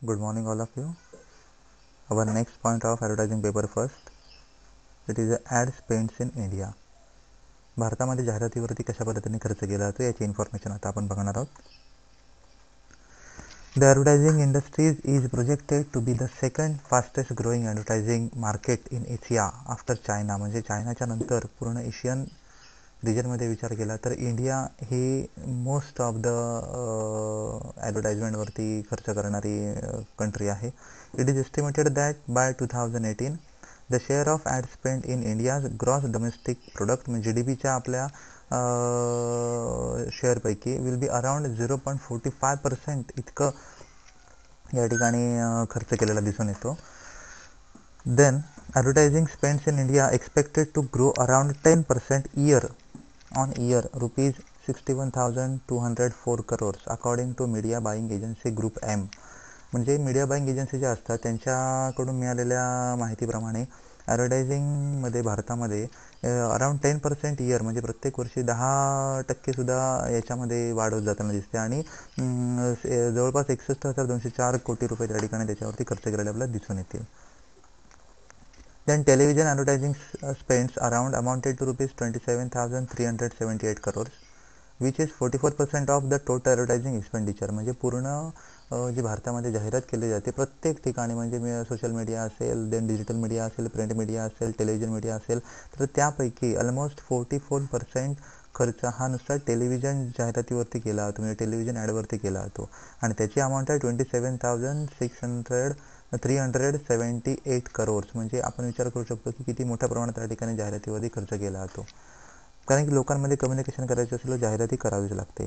Good morning, all of you. Our next point of advertising paper first. It is ad spends in India. भारतामध्ये जाहिरातीवरती कशा पद्धतीने खर्च केला जातो याची इन्फॉर्मेशन आता आपण बघणार आहोत. The advertising industry is projected to be the second fastest growing advertising market in Asia after China. म्हणजे चायनाच्या नंतर पूर्ण एशियन रिजनमध्ये विचार केला तर इंडिया ही मोस्ट ऑफ द ॲडव्हर्टाइजमेंटवरती खर्च करणारी कंट्री आहे. It is estimated that by 2018 the share of ad spend in India gross domestic product म्हणजे GDPच्या आपल्या शेअरपैकी विल बी अराउंड 0.45% इतकं या ठिकाणी खर्च केलेला दिसून येतो. Then advertising spends in India expected to grow around 10% year on year rupees 61,204 crores according to media buying agency group M. म्हणजे मीडिया बाईंग एजन्सी ज्या असतात त्यांच्याकडून मिळालेल्या माहितीप्रमाणे ॲडव्हर्टायझिंगमध्ये भारतामध्ये अराउंड 10% इयर म्हणजे प्रत्येक वर्षी 10%सुद्धा याच्यामध्ये वाढ होत जाताना दिसते आणि जवळपास 61,204 कोटी रुपये त्या ठिकाणी त्याच्यावरती खर्च केलेले आपल्याला दिसून येतील. Then television advertising spends amounted to rupees 27,378 crores, which is 44% of the total advertising expenditure. म्हणजे पूर्ण जे भारतामध्ये जाहिरात केली जाते प्रत्येक ठिकाणी म्हणजे सोशल मीडिया असेल, देन डिजिटल मीडिया असेल, प्रिंट मीडिया असेल, टेलिव्हिजन मीडिया असेल, तर त्यापैकी ऑलमोस्ट 44% खर्च हा नुसता टेलिव्हिजन जाहिरातीवरती केला जातो म्हणजे टेलिव्हिजन ॲडवरती केला जातो आणि त्याची अमाऊंट आहे 27,378 crores. म्हणजे आपण विचार करू शकतो की किती मोठ्या प्रमाणात त्या ठिकाणी जाहिरातीवरती खर्च केला जातो कारण की लोकांमध्ये कम्युनिकेशन करायचं असेल तर जाहिराती करावीच लागते.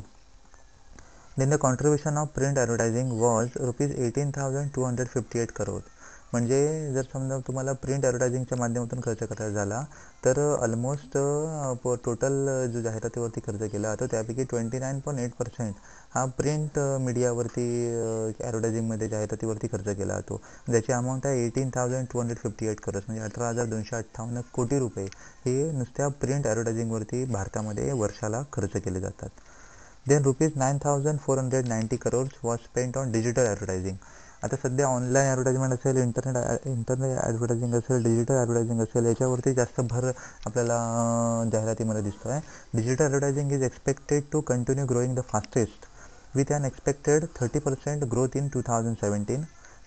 Then the contribution of print advertising was rupees 18,258 crores. म्हणजे जर समजा तुम्हाला प्रिंट ॲडव्हर्टायझिंगच्या माध्यमातून खर्च करायचा झाला तर ऑलमोस्ट टोटल जो जाहिरातीवरती खर्च केला जातो त्यापैकी 29.8% हा प्रिंट मीडियावरती ॲडव्हर्टायझिंगमध्ये जाहिरातीवरती खर्च केला जातो. ज्याची अमाऊंट आहे 18,258 crores म्हणजे 18,258 कोटी रुपये हे नुसत्या प्रिंट ॲडव्हर्टायझिंगवरती भारतामध्ये वर्षाला खर्च केले जातात. Then rupees 9,490 crores was spent on digital advertising. आता सध्या ऑनलाईन ॲडव्हर्टाइजमेंट असेल, इंटरनेट ॲडव्हर्टायझिंग असेल, डिजिटल ॲडव्हर्टायझिंग असेल याच्यावरती जास्त भर आपल्याला जाहिरातीमध्ये दिसतो आहे. Digital advertising is expected to continue growing the fastest with an expected 30% growth in 2017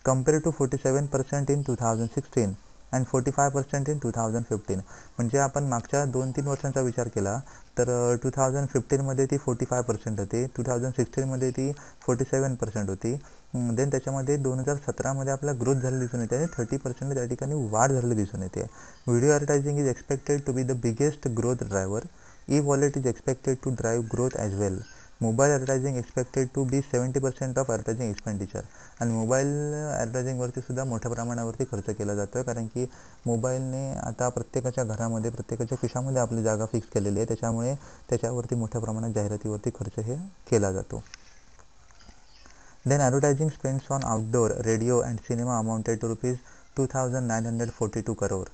compared to 47% in 2016 and 45% in 2015. म्हणजे आपण मागच्या 2-3 वर्षांचा विचार केला तर 2015मध्ये ती 45% होती, 2016मध्ये ती 47% होती. देन त्याच्यामध्ये 2017मध्ये आपला ग्रोथ झालेली दिसून येते आणि 30% त्या ठिकाणी वाढ झालेली दिसून येते. Video advertising is expected to be the biggest growth driver. E-wallet is expected to drive growth as well. Mobile advertising expected to be 70% of advertising expenditure. आणि मोबाईल ॲडव्हर्टायझिंगवरती सुद्धा मोठ्या प्रमाणावरती खर्च केला जातो आहे कारण की मोबाईलने आता प्रत्येकाच्या घरामध्ये प्रत्येकाच्या खिशामध्ये आपली जागा फिक्स केलेली आहे त्याच्यामुळे त्याच्यावरती मोठ्या प्रमाणात जाहिरातीवरती खर्च हे केला जातो. Then advertising spends on outdoor radio and cinema amounted to rupees 2,942 crore.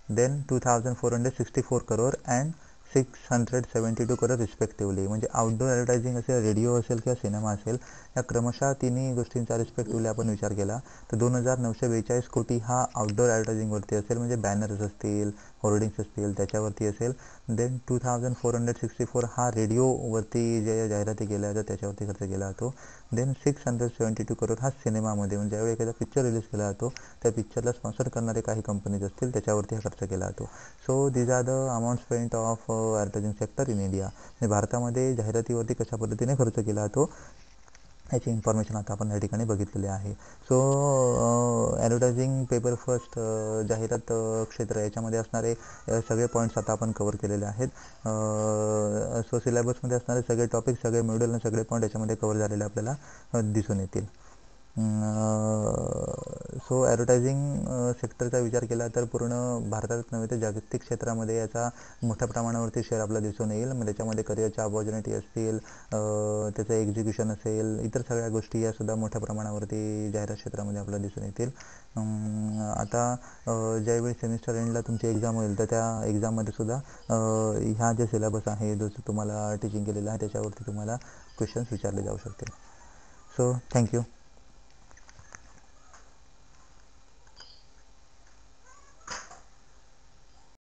Then 2,464 crore and 672 crore respectively. म्हणजे आउटडोर ॲडव्हर्टायझिंग असेल, रेडिओ असेल किंवा सिनेमा असेल या क्रमशः तिन्ही गोष्टींचा रिस्पेक्टिव्हली आपण विचार केला तर 2,942 कोटी हा आउटडोर ॲडव्हर्टायझिंगवरती असेल म्हणजे बॅनर्स असतील, होर्डिंग्स असतील त्याच्यावरती असेल. देन 2,464 हा रेडिओवरती जे जाहिराती केल्या जातात त्याच्यावरती खर्च केला जातो. देन 672 crore हा सिनेमामध्ये म्हणजे ज्यावेळी एखादा पिक्चर रिलीज केला जातो त्या पिक्चरला स्पॉन्सर करणारे काही कंपनीज असतील त्याच्यावरती हा खर्च केला जातो. So these are the amount spent of advertising sector in India. म्हणजे भारतामध्ये जाहिरातीवरती कशा पद्धतीने खर्च केला जातो याची इन्फॉर्मेशन आता आपण या ठिकाणी बघितलेली आहे. सो ॲडव्हर्टायझिंग पेपर फर्स्ट जाहिरात क्षेत्र याच्यामध्ये असणारे सगळे पॉईंट्स आता आपण कवर केलेले आहेत. सो सिलेबसमध्ये असणारे सगळे टॉपिक, सगळे मॉड्यूल आणि सगळे पॉईंट याच्यामध्ये कवर झालेले आपल्याला दिसून येतील. सो ॲडव्हर्टायझिंग सेक्टरचा विचार केला तर पूर्ण भारतात नव्हे तर जागतिक क्षेत्रामध्ये याचा मोठ्या प्रमाणावरती शेअर आपला दिसून येईल. मग त्याच्यामध्ये करिअरच्या अपॉर्च्युनिटी असतील, त्याचं एक्झिक्युशन असेल, इतर सगळ्या गोष्टी यासुद्धा मोठ्या प्रमाणावरती जाहिरात क्षेत्रामध्ये आपल्याला दिसून येतील. आता ज्यावेळी सेमिस्टर एंडला तुमची एक्झाम होईल तर त्या एक्झाममध्ये सुद्धा ह्या जे सिलेबस आहे जो तुम्हाला टीचिंग केलेला आहे त्याच्यावरती तुम्हाला क्वेश्चन्स विचारले जाऊ शकतील. So thank you.